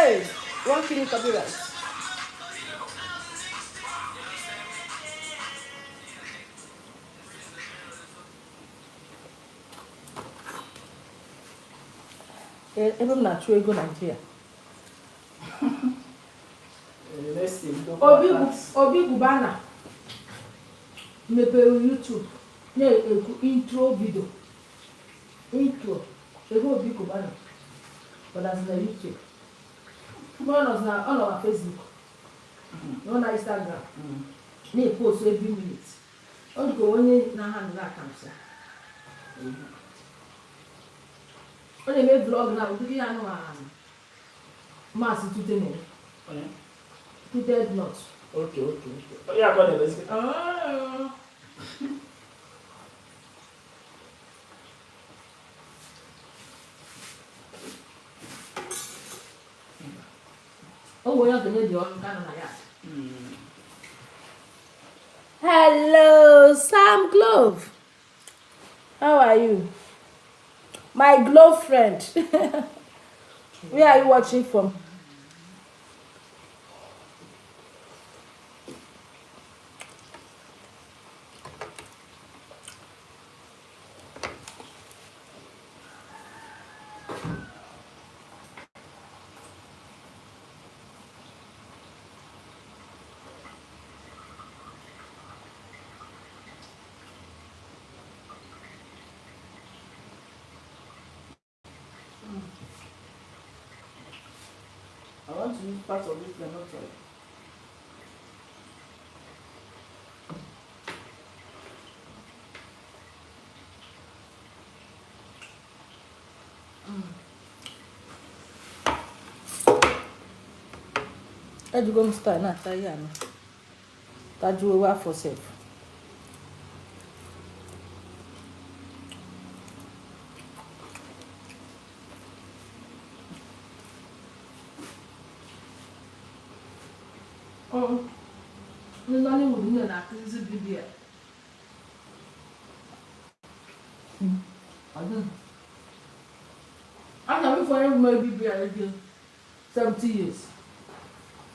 Hey, one kidding copyright. Ebe m na-achụ ego Nigeria. Obi Gubana mepere YouTube na-ekwu intro video. Intro. Ego Obi Gubana. But that's na YouTube. One na Facebook. One na Instagram. Na-post every minute. Ogo onye na-ahụ na akamsa. Ọ na-eme vlog na ụdị ya anụ maasị tutene. Tuted not. Okay. Yeah, go ahead. Let's go. Oh, we're not going to do it. Hello, Sam Glove. How are you? My glove friend. Where are you watching from? I want to use part of this lemon oil. You go start na taya no. Taju wa for self. Nani would know that this is a baby. I don't. I'm not for my baby again. 70 years.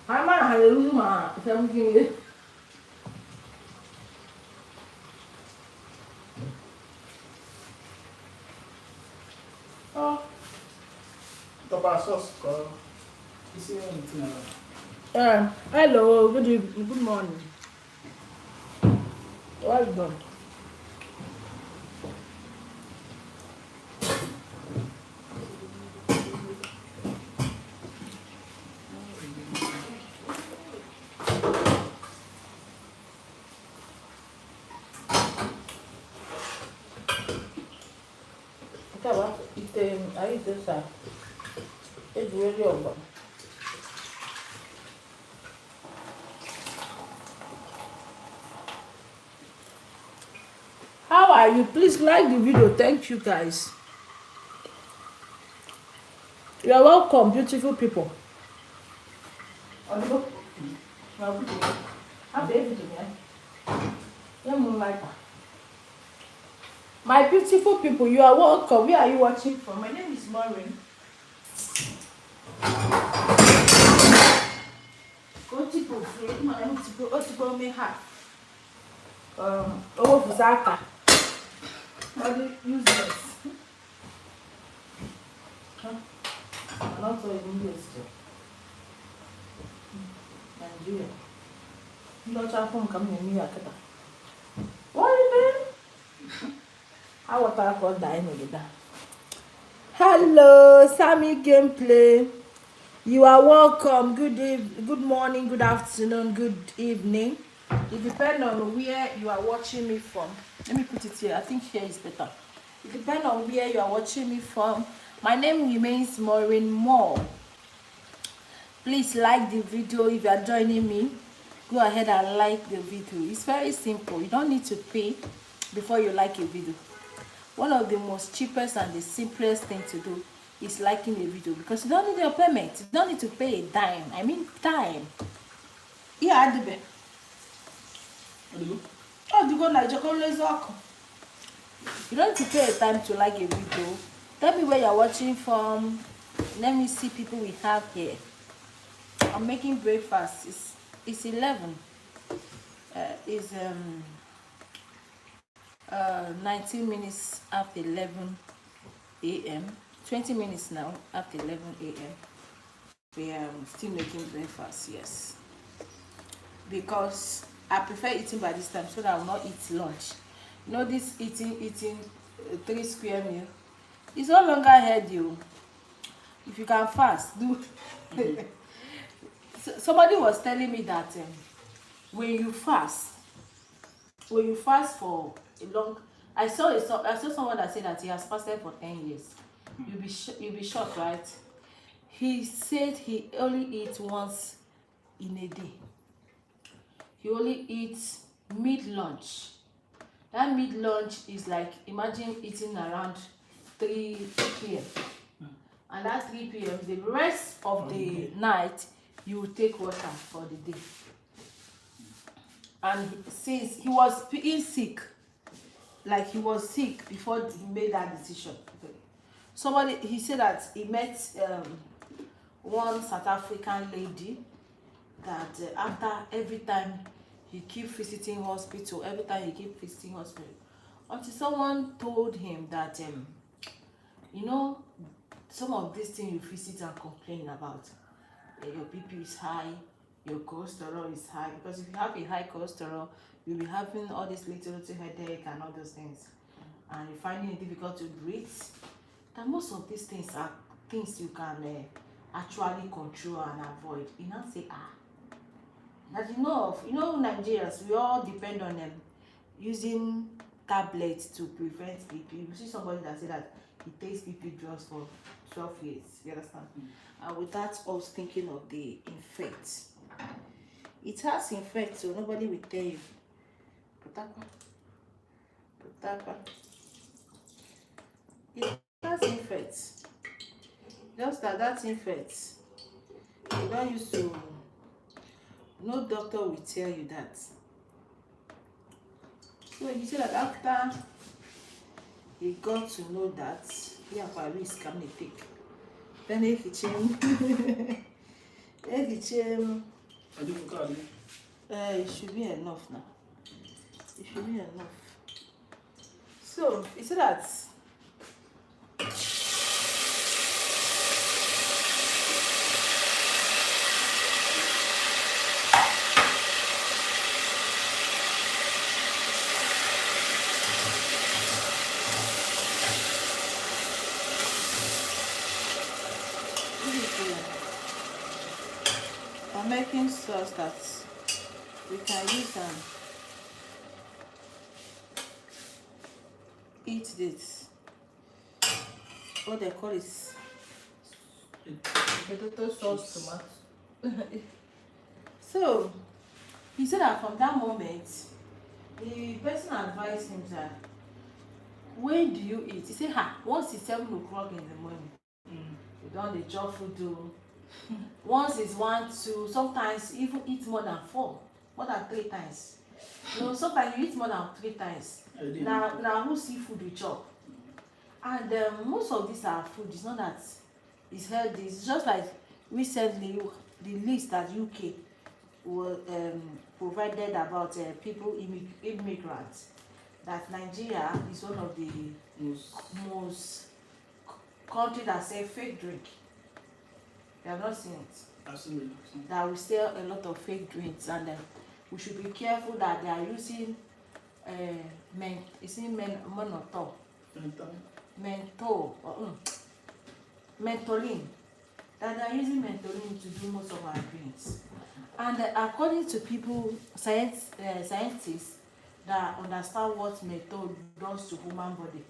I'm not hallelujah. Something. Oh. Top sauce. Is there anything else? Hello, good morning. Well done. I eat this. It's really over. How are you? Please like the video. Thank you guys. You are welcome, beautiful people. My beautiful people, you are welcome. Where are you watching from? My name is Maureen. Useless. Not so English. Nigeria. Not from coming here. What is it? How what I call dying with that? Hello, Sammy Gameplay. You are welcome. Good morning, good afternoon, good evening. It depends on where you are watching me from. Let me put it here. I think here is better. It depends on where you are watching me from. My name remains Maureenmore. Please like the video. If you are joining me, go ahead and like the video. It's very simple. You don't need to pay before you like a video. One of the most cheapest and the simplest thing to do is liking a video, because you don't need your payment. You don't need to pay a dime. I mean time. Yeah, I do. Oh, you go Nigeria. You don't need to pay a time to like a video. Tell me where you're watching from. Let me see people we have here. I'm making breakfast. It's 11. It's 19 minutes after 11 a.m. 20 minutes now after 11 a.m. We are still making breakfast, yes. Because I prefer eating by this time so that I will not eat lunch. You know, this eating 3 square meal. It's no longer healthy. If you can fast, do. Somebody was telling me that when you fast for a long, I saw someone that said that he has fasted for 10 years. You'll be shocked, right? He said he only eats once in a day. He only eats mid-lunch. That mid-lunch is like, imagine eating around 3 p.m. And that 3 p.m., the rest of the night, you will take water for the day. And since he was being sick, like he was sick before he made that decision. He said that he met one South African lady that after every time he keep visiting hospital, until someone told him that you know, some of these things you visit and complain about, your BP is high, your cholesterol is high, because if you have a high cholesterol, you'll be having all this little headache and all those things, and you're finding it difficult to breathe. That most of these things are things you can actually control and avoid. You know, say that Nigerians, we all depend on them using tablets to prevent BP. You see somebody that say that he takes BP drugs for 12 years. You understand? And with that, I was thinking of the infect. It has infect, so nobody will tell you. It has infect. Just that infect. You don't used to. No doctor will tell you that. So you say that after he got to know that, yeah, for risk can they take. Then if it should be enough now. It should be enough. So you see that. I'm making sauce that we can use and eat this. What they call is potato sauce tomato. So he said that from that moment, the person advised him that when do you eat? He said, once it's 7 o'clock in the morning, you don't the job food do. Once it's 1, 2, sometimes even eat more than 4, more than 3 times. No, sometimes you eat more than 3 times. Now who see food we chop? And most of these are food. It's not that it's healthy. It's just like recently the list that UK was provided about people immigrants. That Nigeria is one of the most country that sell fake drink. You have not seen it. Absolutely. That we sell a lot of fake drinks, and we should be careful that they are using mentholin. That they are using mentholin to do most of our drinks. And according to people, scientists that understand what menthol does to human body,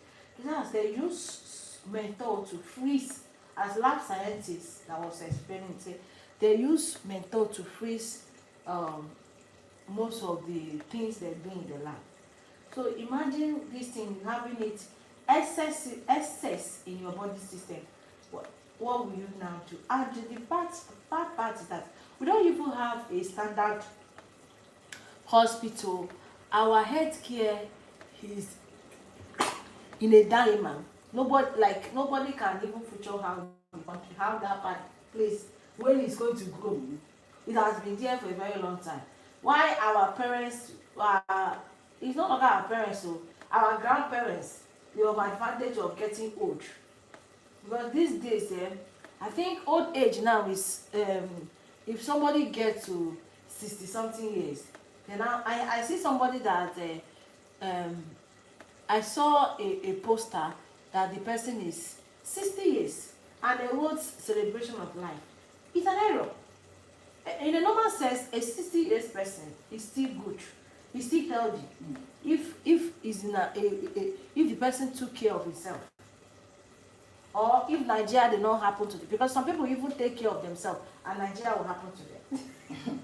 they use menthol to freeze. As lab scientists that was explaining, they use menthol to freeze most of the things they do in the lab. So imagine this thing having it excess in your body system. What will you now do? And the bad part is that we don't even have a standard hospital. Our healthcare is in a dilemma. Nobody can even future how the country, how that place when it's going to grow. It has been there for a very long time. Why our parents, it's not longer our parents, so our grandparents, they have advantage of getting old. Because these days, I think old age now is, if somebody gets to 60 something years, then now I see somebody that I saw a poster that the person is 60 years and they wrote celebration of life. It's an error. In a normal sense, a 60 years person is still good, is still healthy. If is in if the person took care of himself, or if Nigeria did not happen to them, because some people even take care of themselves and Nigeria will happen to them.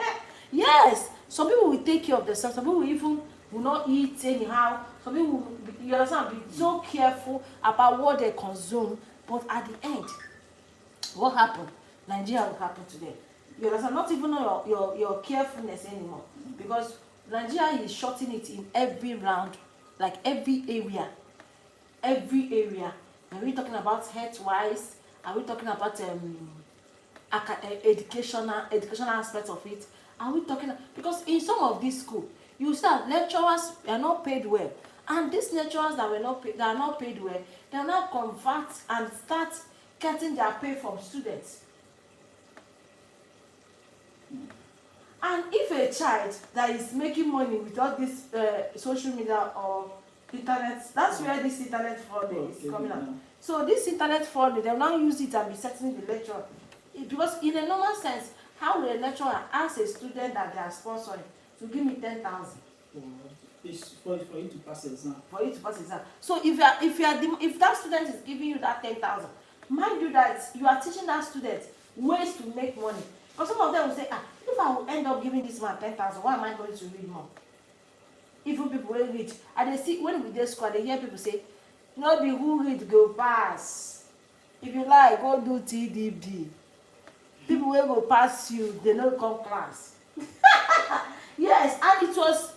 Yes, some people will take care of themselves. Some people even will not eat anyhow. Some people will be, you understand, be so careful about what they consume. But at the end, what happened? Nigeria will happen to them. You understand? Not even your carefulness anymore, because Nigeria is shorting it in every round, like every area. Every area. Are we talking about health wise? Are we talking about educational aspect of it? Are we talking, because in some of these schools you see that lecturers are not paid well, and these lecturers that are not paid well, they are now convert and start getting their pay from students. And if a child that is making money with all this social media or internet, that's where this internet fraud is coming out. So this internet fraud, they will now use it and be setting the lecturer. Because in a normal sense, how will a lecturer ask a student that they are sponsoring to give me 10,000? It's for you to pass the exam. For you to pass the exam. So if that student is giving you that 10,000, mind you that you are teaching that student ways to make money. But some of them will say, if I will end up giving this man 10,000, why am I going to read more? Even people will read. And they see, when we do school, they hear people say, no be who read go pass. If you like, go do TDB. People will go pass you, they don't come class. Yes, and it was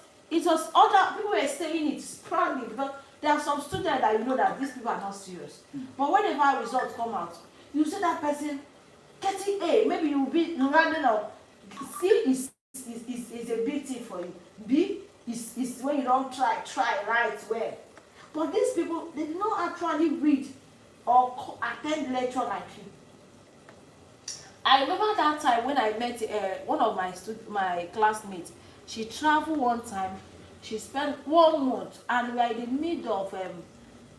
other people were saying it proudly, because there are some students that you know that these people are not serious. But whenever results come out, you see that person getting A, maybe you will be rounding up. C is a big thing for you. B is when you don't try right well. But these people, they do not actually read or attend lecture like you. I remember that time when I met one of my classmates. She traveled one time. She spent 1 month, and we are in the middle of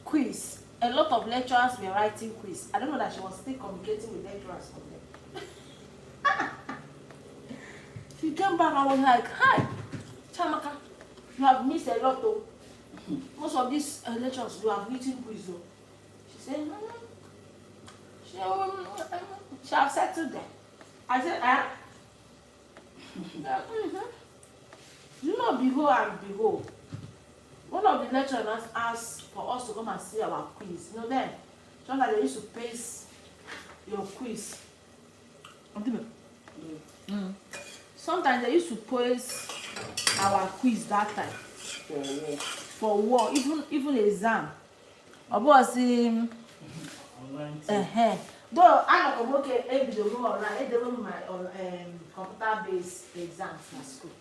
quiz. A lot of lecturers were writing quiz. I don't know that she was still communicating with lecturers from them. She came back and was like, "Hi, Chamaka, you have missed a lot though. Most of these lecturers, you have written quiz though." She said, she have settled them. I said, You know, behold and behold. One of the lecturers asked for us to come and see our quiz. You know then, sometimes they used to paste your quiz. Sometimes they used to post our quiz that time. For war, even exam. About online. Though I don't okay, every day online, I do my computer-based exams in school.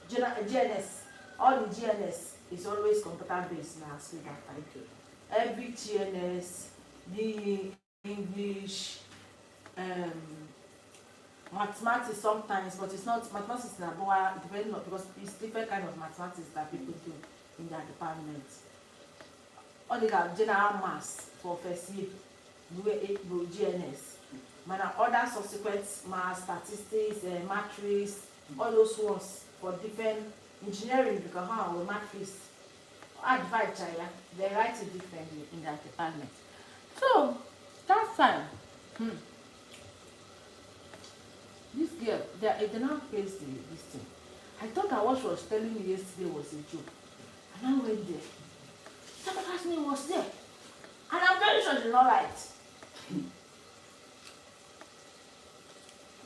GNS, all the GNS is always computer-based in our school that time. Every GNS, the English, mathematics sometimes, but it's not mathematics in Aboa, depending on, because it's different kind of mathematics that people do in their department. All the general maths for first year, GNS. Mana other subsequent maths, statistics, matrix, all those ones for different engineering, because how matrix advice they write it differently in that department. So that time, this girl, they now faced this thing. I thought that what she was telling me yesterday was a joke. And I went there. Somebody asked me was there. And I'm very sure she's not right.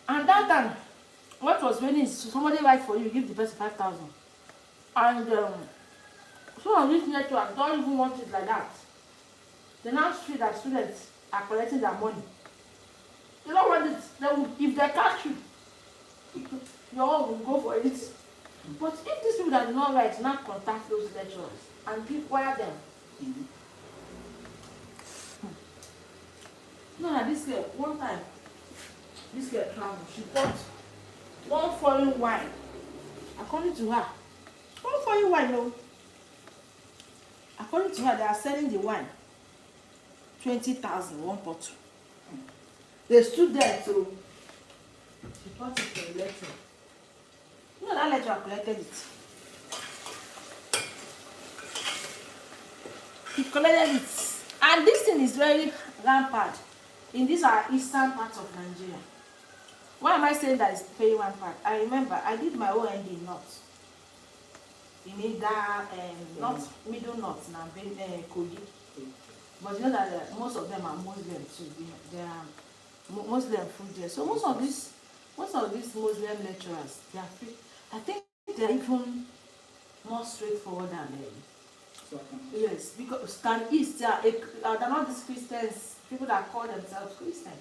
And that time, what was when is somebody write for you, give the person 5,000. And some of these networks don't even want it like that. They now see that students are collecting their money. They don't want it. They will, if they catch you, your own will go for it. But if these people that do not write now contact those lecturers and require them. No, this girl, one time, this girl traveled. She bought one foreign wine. According to her, one foreign wine, no. According to her, they are selling the wine 20,000 one bottle. They stood there to she bought it for a lecturer. You know that lecturer collected it. He collected it. And this thing is very rampant in this our eastern part of Nigeria. Why am I saying that it's very rampant? I remember I did my own end in north. In that not middle north now, Kogi. But you know that most of them are Muslim too. They are Muslim food there. So most of these Muslim lecturers, they are free. I think they are even more straightforward than them. Yes, because they're not these Christians, people that call themselves Christian.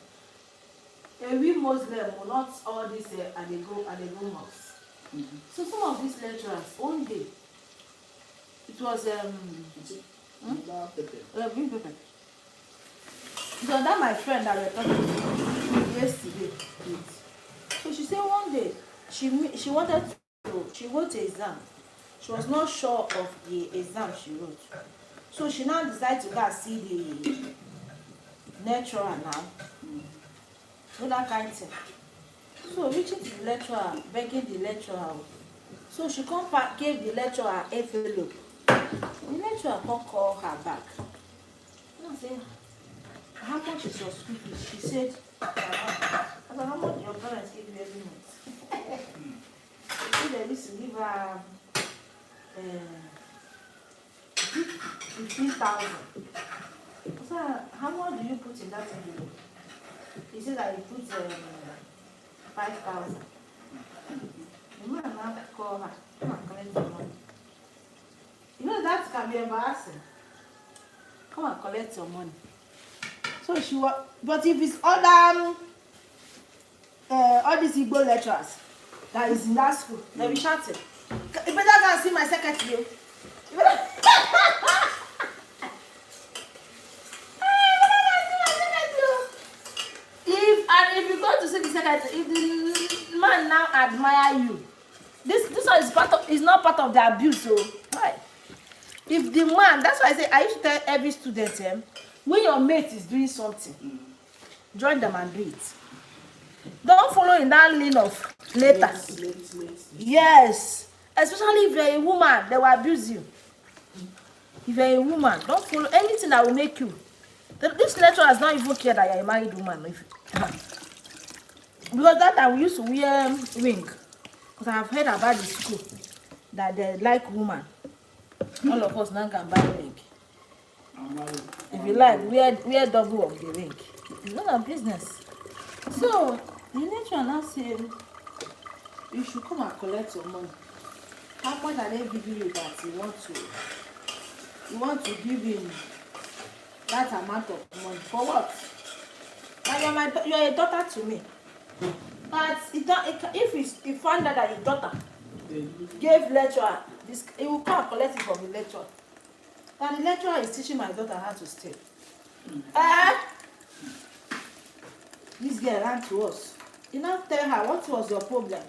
We Muslim will not all this and they go mosque. So some of these lecturers, one day, it was green pepper. So that my friend that we were talking to yesterday. So she said one day she wanted to she wrote an exam. She was not sure of the exam she wrote. So she now decided to go and see the lecturer now. So that kind of thing. So reaching to the lecturer, begging the lecturer. So she come back, gave the lecturer a envelope. The lecturer come call her back. And I said, how much is your school fees? She said, I said, how much your parents give you every month? She said they used to give her 15,000. I said, how much do you put in that envelope? He said that he put 5,000. The man now call her, come and collect your money. You know that can be embarrassing. Come and collect your money. So she was, but if it's other all these Igbo lecturers that is in that school, they'll be shouting. You better go and see my secretary. You better if you go to see the secretary, if the man now admire you, this one is not part of the abuse. So right. If the man, that's why I say I used to tell every student, when your mate is doing something, join them and do it. Don't follow in that lane of later. Yes, especially if you're a woman, they will abuse you. If you're a woman, don't follow anything that will make you. This lecturer has not even care that you're a married woman. Because that time we used to wear ring. Because I have heard about the school that they like woman. All of us now can buy ring. If you like, wear double of the ring. It's not a business. So the lecturer now said, you should come and collect your money. How much are they giving you that you want to give him that amount of money? For what? Now you're a daughter to me. But if he found out that his daughter gave lecturer this, he will come and collect it from the lecturer. And the lecturer is teaching my daughter how to steal. This girl ran to us. You now tell her what was your problem.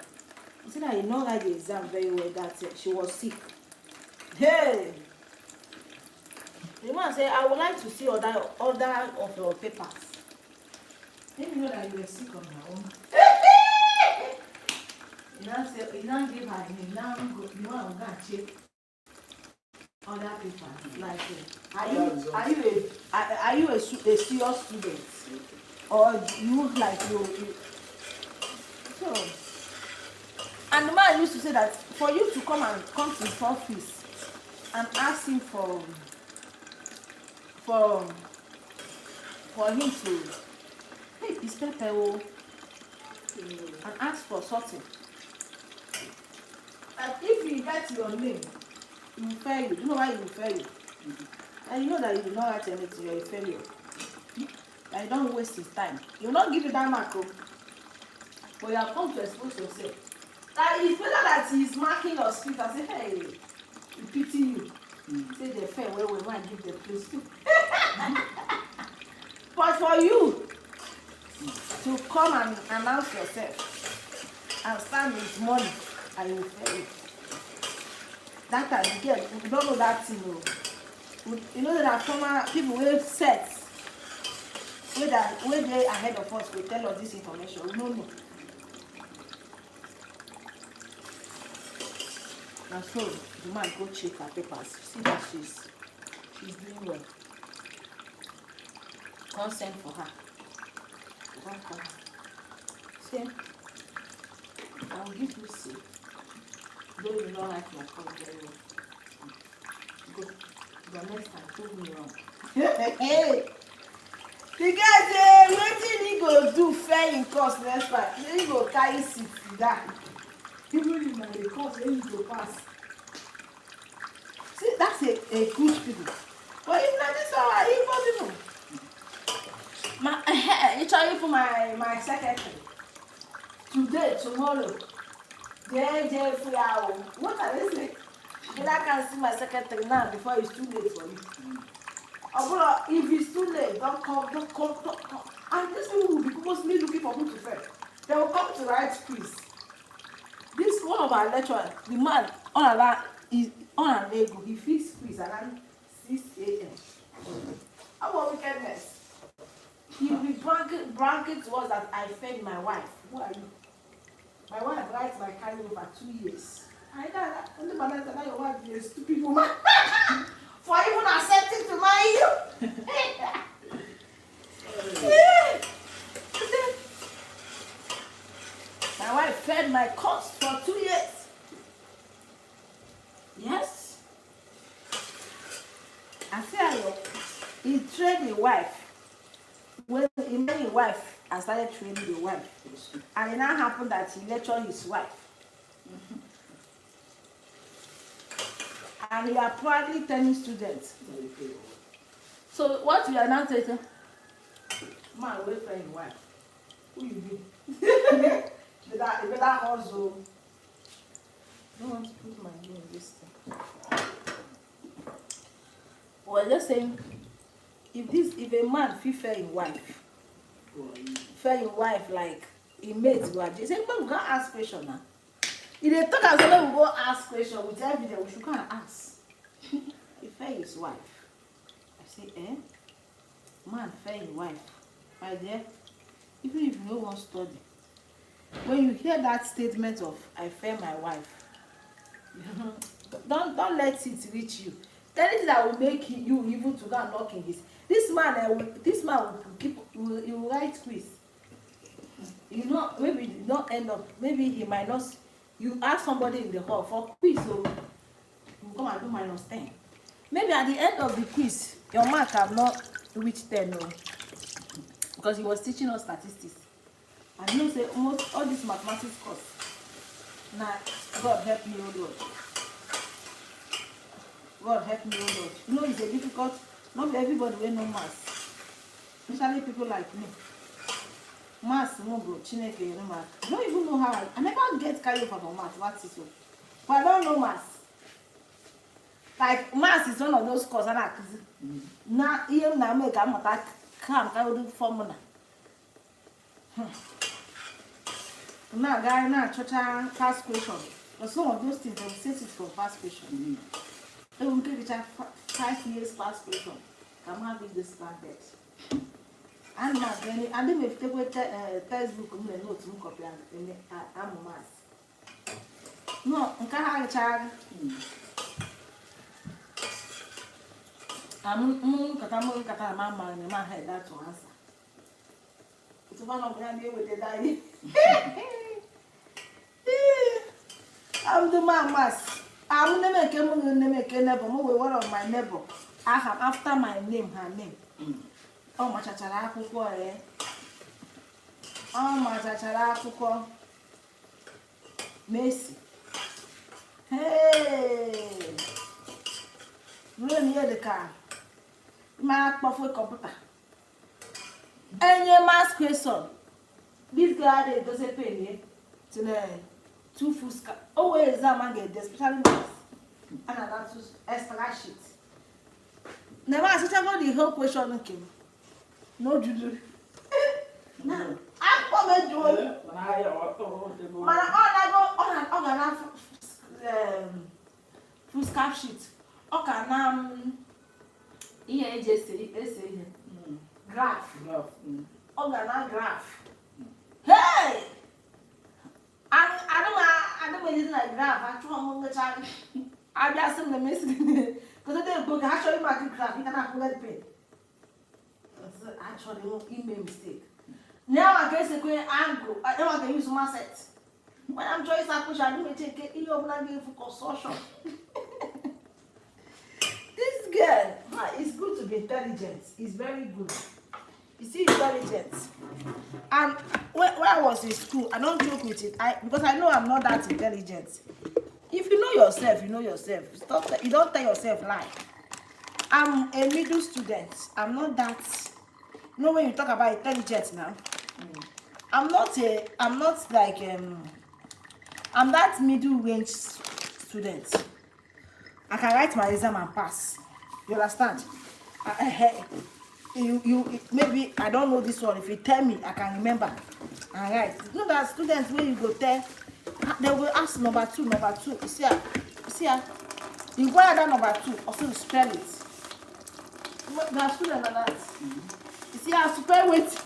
He said that he know like the exam very well, that she was sick. Hey! The man said, I would like to see other of your papers. Then you know that you were sick on your own. He now gave her name. Now you want to go and check other papers. Like, are you a serious student? Or you look like you. So, and the man used to say that for you to come to his office and ask him for him to hey, his pepper and ask for something. And if he gets your name, he will fail you. Do you know why he will fail you? And you know that you will not write anything, you're a failure. And you don't waste his time. He will not give you that mark. But you have come to expose yourself. That it's better that he's marking your street and say, hey, he pity you. Say the fair where we might give the place to. But for you to come and announce yourself and stand with money and you fail it. That time again, you don't know that thing. You know that former people will set where they ahead of us will tell us this information. We don't know. And so the man go check her papers, see that she's doing well. Don't send for her. Don't call her. Say, I will give you seat. Though you don't like my call very well. Go. The next time, prove me wrong. Hey! The guy say, wetin he go do fair in course next time? He go carry seat for that. Even if na the course wey you go pass. See, that's a good people. But if na this one, I even people. You try for my secretary. Today, tomorrow. They free hour. What are they saying? Then I can see my secretary now before it's too late for you. But if it's too late, don't come. And these people will be mostly looking for who to fail. They will come to write quiz. This one of our lecturers, the man is on an ego. He fixed quiz around 6 a.m. How about wickedness? He will be bragging to us that I fed my wife. Who are you? My wife writes my carry over 2 years. I know only my that your wife is a stupid woman. For even accepting to marry you. My wife fed my cost for 2 years. Yes. I say he trained a wife. When he met a wife and started training the wife. And it now happened that he lectured his wife. And he are proudly telling students. So what we are now saying, man, wait for your wife. Who you be? You better also. I don't want to put my name in this thing. We're just saying, if a man feel fair in wife like he made go he say, we go ask question now. If they talk as well, we go ask question with evidence, we should go and ask. He fair his wife. I say, man fair his wife. My dear, even if you don't want to study, when you hear that statement of I fair my wife, don't let it reach you. Tell it that will make you even to go and knock in his. This man will write quiz. You know, maybe it not end up. Maybe he might not. You ask somebody in the hall for quiz, so you come and do -10. Maybe at the end of the quiz, your mark have not reached 10, no, because he was teaching us statistics. And you know, say almost all this mathematics course. Now, God help me, oh Lord. God help me, oh Lord. You know, it's a difficult. Not everybody will know maths. Especially people like me. Maths, no bro, Chineke, you know maths. I don't even know how. I never get carried over for maths. What is it? But I don't know maths. Like maths is one of those courses. Now, even now, make I'm not can't do formula. Now, guy, now, church past question. But some of those things, they will set it for past question. They will give it a 5 years past question. I'm having this standard. And math, and then if they go textbook, I'm going to note some copy and I'm math. No, I can't have a child. I'm kata mama in my head that to answer. It's one of them with the daddy. I'm the mamas. I'm the neighbor. One of my neighbor. I have after my name, her name. Oh, my chachara kuko Oh, my chachara kuko. Messi. Hey. Run near the car. My perfect computer. Any mask question. This guy doesn't pay me. Today. 2 full scarf. Always exam and get especially maths. And another 2 extra sheet. Never I got the whole question came. No juju. Now, I come and do it. Man, I go full scarf sheet. Okay, here just say graph. Graph. Hey! I don't mean like graph. I told the child. I just send the message because I didn't book. Actually, my graph. You cannot forget the pen. Actually, he made a mistake. Now I guess I can angle. I don't want to use my set. When I'm trying to push, I don't take it. You open again for consortium. This girl, it's good to be intelligent. It's very good. You see, intelligence. And when I was in school, I don't joke with it. Because I know I'm not that intelligent. If you know yourself, you know yourself. Stop. You don't tell yourself lie. I'm a middle student. I'm not that. You know when you talk about intelligence now, I'm not I'm that middle range student. I can write my exam and pass. You understand? You maybe I don't know this one. If you tell me, I can remember. All right. You know that students when you go tell, they will ask number two. You see, you go at that number 2, also spell it. There are students like that. You see, I spell it.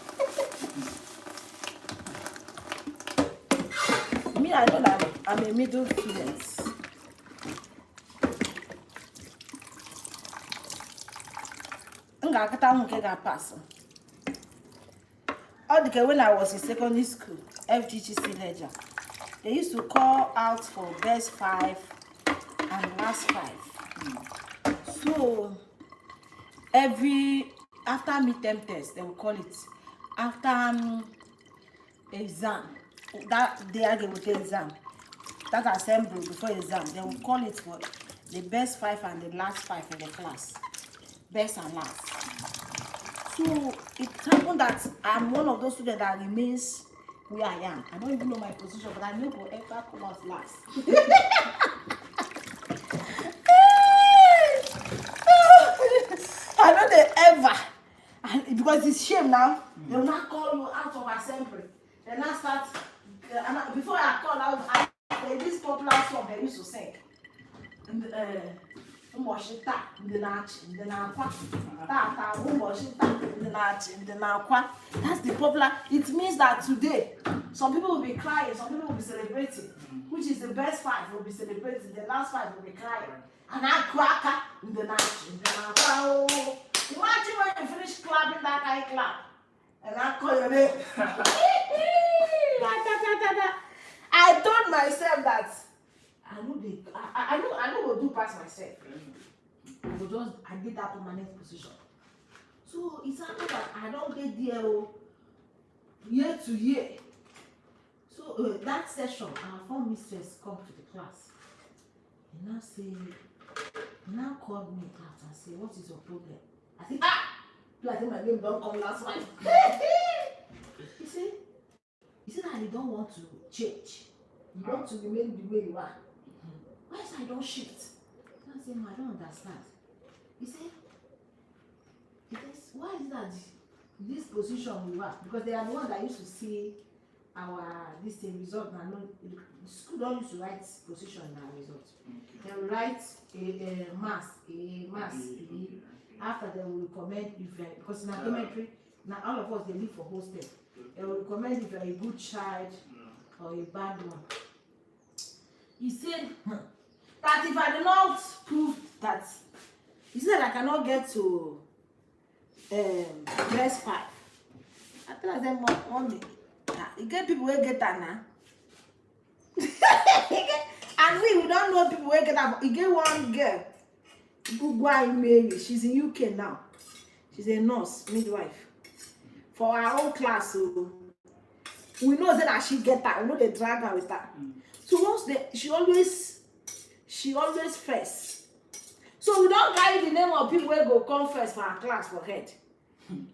Me, I know that I'm a middle student. Pass. All the when I was in secondary school, FGGC ledger, they used to call out for best 5 and last 5. So after midterm test, they will call it after exam. That day they will take exam. That assembly before exam, they will call it for the best 5 and the last 5 in the class. Best and last. So it happened that I'm one of those students that remains where I am. I don't even know my position, but I know for ever come out last. I know they ever. And because it's shame now, they will not call you out of assembly. They now start. Before I call out, this popular song they used to sing. That's the popular. It means that today some people will be crying, some people will be celebrating. Which is the best 5 will be celebrating, the last 5 will be crying. And I cracker in the night. Imagine when you finish clapping that kind of clap. And I call your name. I told myself that I know will do past myself. I did that permanent position. So it's happened that I don't get there year to year. So that session, our form mistress come to the class. And now called me out and say, what is your problem? I said, I think my name don't come last night. He said that you don't want to change. You want to remain the way you are. Why is I don't shift? I said, I don't understand. He said, why is that this position we are? Because they are the ones that used to see our result. The school don't used to write position in our result. They will write a mass. After they will recommend if because in elementary, now all of us they live for hostel. They will recommend if you're a good child or a bad one. He said that if I do not prove that, he said I cannot get to best 5. I tell them one day, you get people who get that now. And we don't know people who get that. You get one girl, Mary, she's in UK now. She's a nurse, midwife. For our own class, so we know that she get that. We know they drag her with that. So once she always first. So we don't carry the name of people who go come first for our class for head.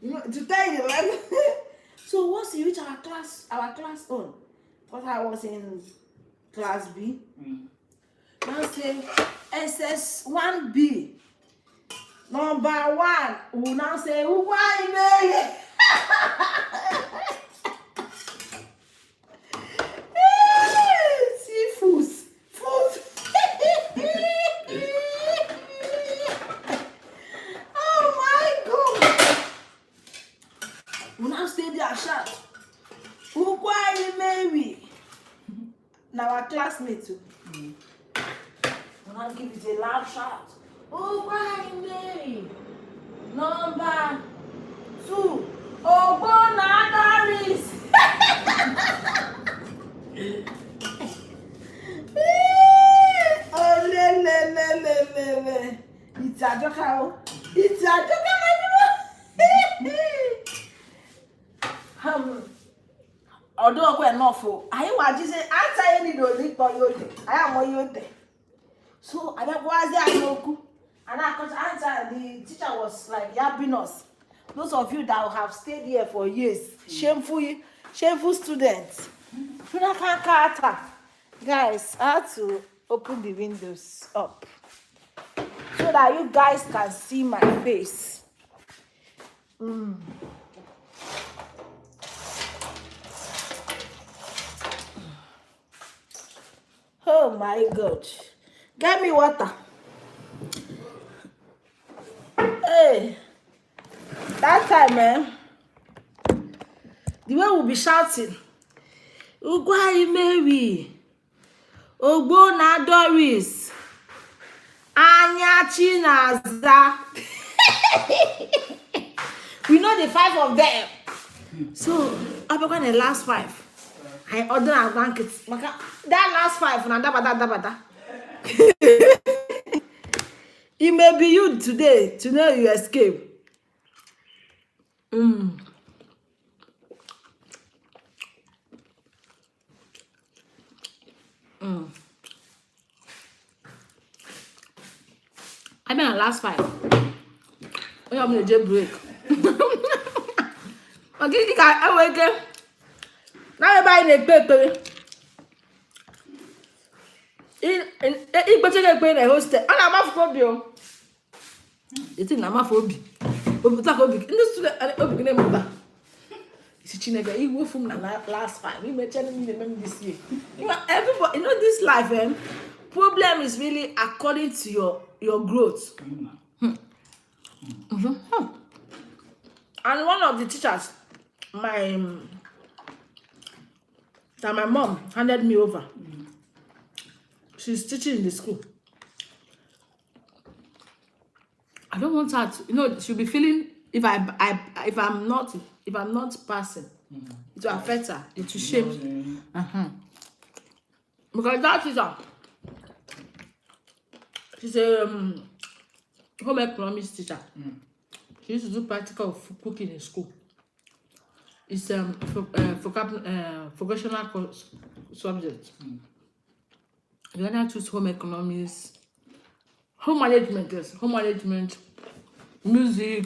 You know, to tell you the level. So once you reach our class own, because I was in class B. Now say SS1B. Number 1. We now say why seafood. Food. Oh my God. We now stay there shout. Why Mary? Now our classmates too. We now give it a loud shout. Why Mary? Number 2. Doris. Oh le. It's a joke. It's a joke, although we're not full, I was just answer any do for you. I am what you there. So I don't was there no, and I could answer. The teacher was like yapping us. Those of you that have stayed here for years, shameful students. Guys, I had to open the windows up so that you guys can see my face. Oh my God. Get me water. Hey. That time, man. The way we'll be shouting. Ugwai Mary. Ogbona Doris. Anya Chinaza. We know the 5 of them. So, I'm going to the last 5. I order a blanket. That last 5, dabada. It may be you today to know you escape. I mean, last 5. Oh, I'm going to jailbreak. Okay, you got awake. Now everybody in paper. In particular, pay the hostel. And I'm a phobia. You think I'm a phobia? In the student, and open them over. You go from the last 5. You may tell me remember this year. You know, everybody, you know, this life, problem is really according to your growth. And one of the teachers, that my mom handed me over. She's teaching in the school. I don't want her to, you know, she'll be feeling if I'm not passing, it will affect her. It will shame. Because that teacher, she's a home economics teacher. She used to do practical cooking in school. It's vocational subject. You want to choose home economics, home management, music,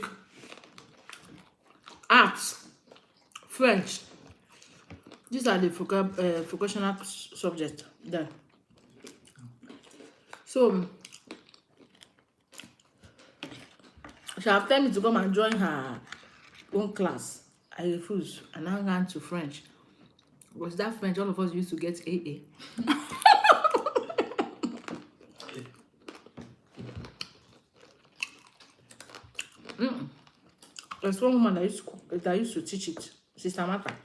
arts, French. These are the vocational subjects there. So she have told me to come and join her own class. I refused, and I ran to French. Was that French? All of us used to get AA. There's one woman that used to teach it, Sister Martha.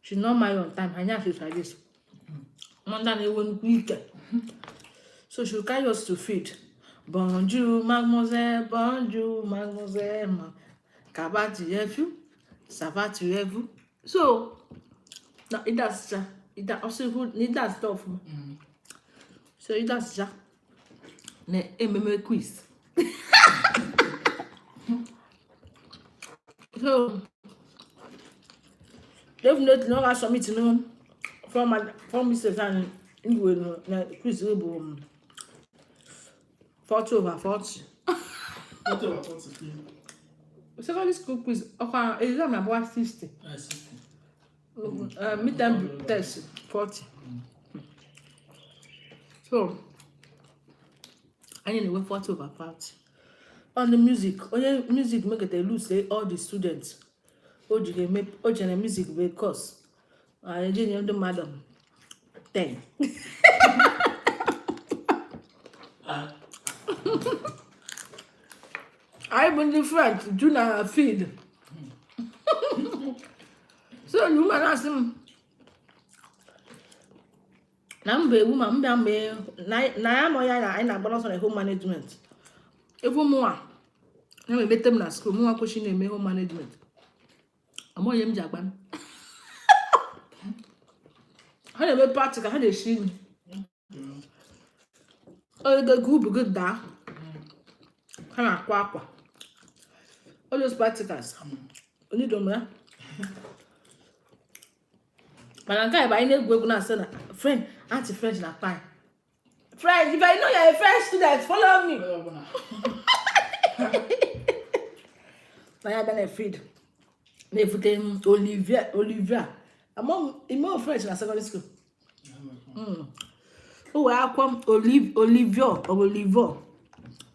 She's not married on time. I know she's like this. Monday one week. So she'll carry us to feed. Bonjour, mademoiselle. Bonjour, mademoiselle. Kabati, ça va, tu es vous? So, now it does also good, it does stuff. So it does ja. Ne MMA quiz. So definitely no I submit to know from Mr. Tan in quiz 40 over 40. 40 over 40. Secondary school quiz, okay, exam about 60. 60. Midterm test 40. So, I need to wait for 2/40. On the music, only music make it lose say all the students. Oji make Oji music because I didn't the madam 10. I been different, do not feed. So you man ask him. Nambe woman mbe na mo ya na ina balance on home management. Even more. Na me betem na school, mo ko shi na me home management. Amo yem jagban. How dey make practical, how dey shi. Oh, the group good da. Kana kwa. All those practicals. Oni do me. But I can't buy any go na say na friend, auntie French na fine. Friend, if I know you're a French student, follow me. I been feed. They put him Olivia. I'm French in secondary school. Oh, I come Olivia.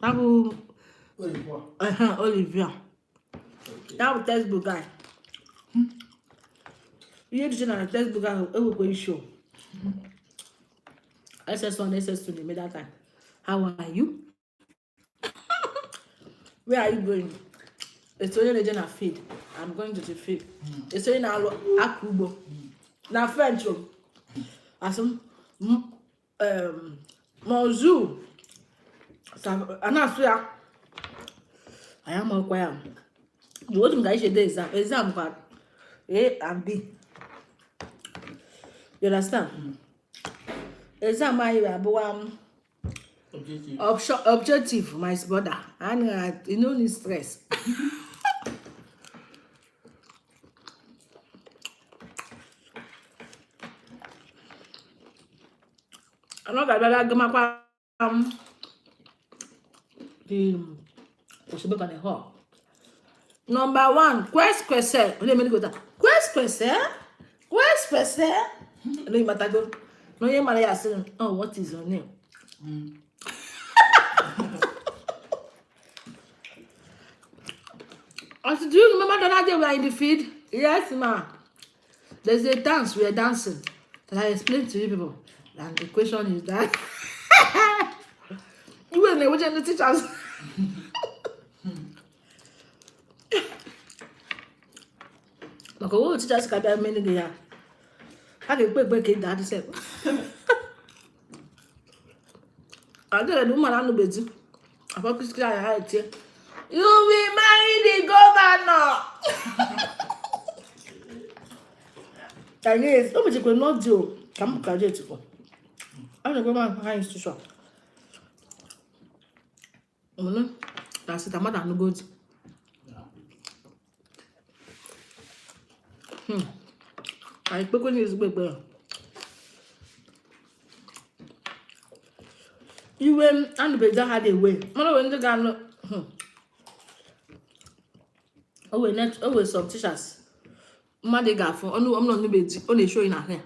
That Olivia. That textbook guy. You need to know the textbook guy who will show. SS1, SS2, they made that time. How are you? Where are you going? It's only the general feed. I'm going to the feed. It's only now Akubo. Now French. Asum Monzu. Anasua. I am a choir. You want to guys the exam card A and B. You understand? Exam I objective, my brother. And you don't need stress. I'm not gonna the possible on the hall. Number 1, question. Let me go that. Question. Let me go. No, you man asking, oh, what is your name? Do you remember that day we were in the field? Yes, ma. There's a dance we are dancing that I explained to you people. And the question is that you will never change the teachers. But what teachers can be many there? How do you break it that said? I don't know man I know better. About this guy I tell you will marry the governor. And yes, don't be not do. Come graduate. I'm going to go to high institution. That's it. I'm not good. I spoke on his baby. You went and the better had a way. Mother went to go. Always some teachers. Mother got for I'm not the baby. Only showing her hair.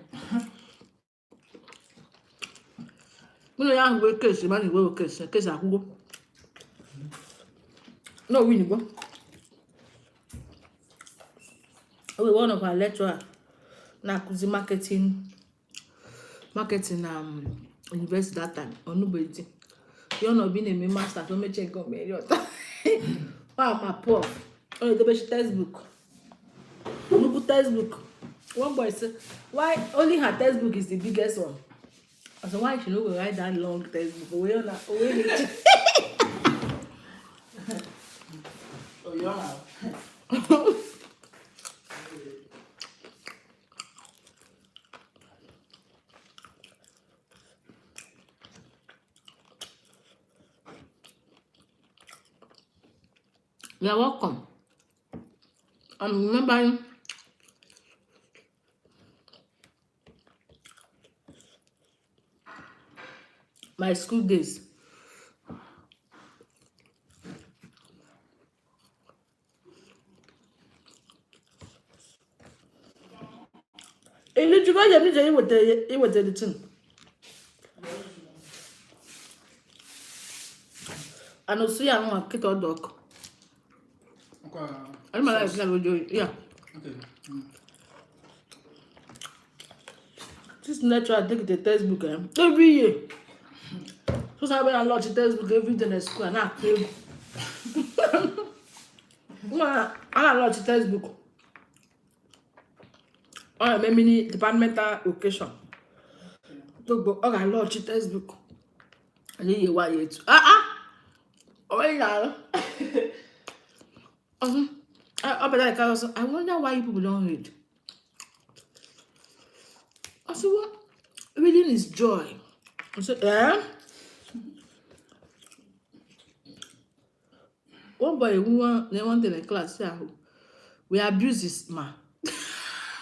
No, young work case, money work case I go. No, we go. Oh, one of our lecturer now could marketing university that time or nobody. You're not being a master, don't make check on me. Wow, my poor. Oh, the best textbook. Look at textbook. One boy said, why only her textbook is the biggest one? I said, why she not go write that long textbook? Oh, yeah. You're welcome. I'm remembering my school days. Did you go? You with the thing. And also, I want to get a dog. Okay. I don't like that. Yeah. Okay. This natural, I take the textbook every year. So I when launch the textbook every day in school and I play. I launch the textbook on a mini departmental occasion. I launch the textbook. And then you want it. Oh yeah. I wonder why people don't read. I said, what? Reading is joy. I said, eh? One boy who want in the class say, we abuse this man.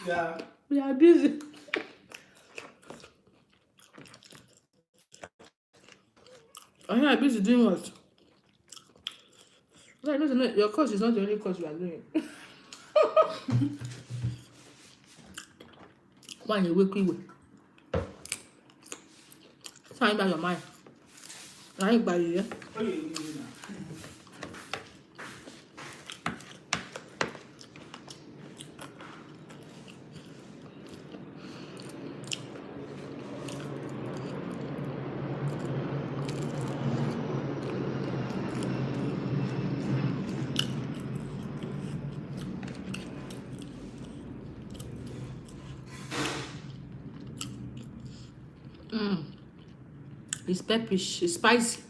Yeah. We abuse it. I abuse it doing what? Like, no, your course is not the only course you are doing. Why you wake you? Find by your mind. I ain't by you, yeah? What are you doing now? It's peppish, it's spicy.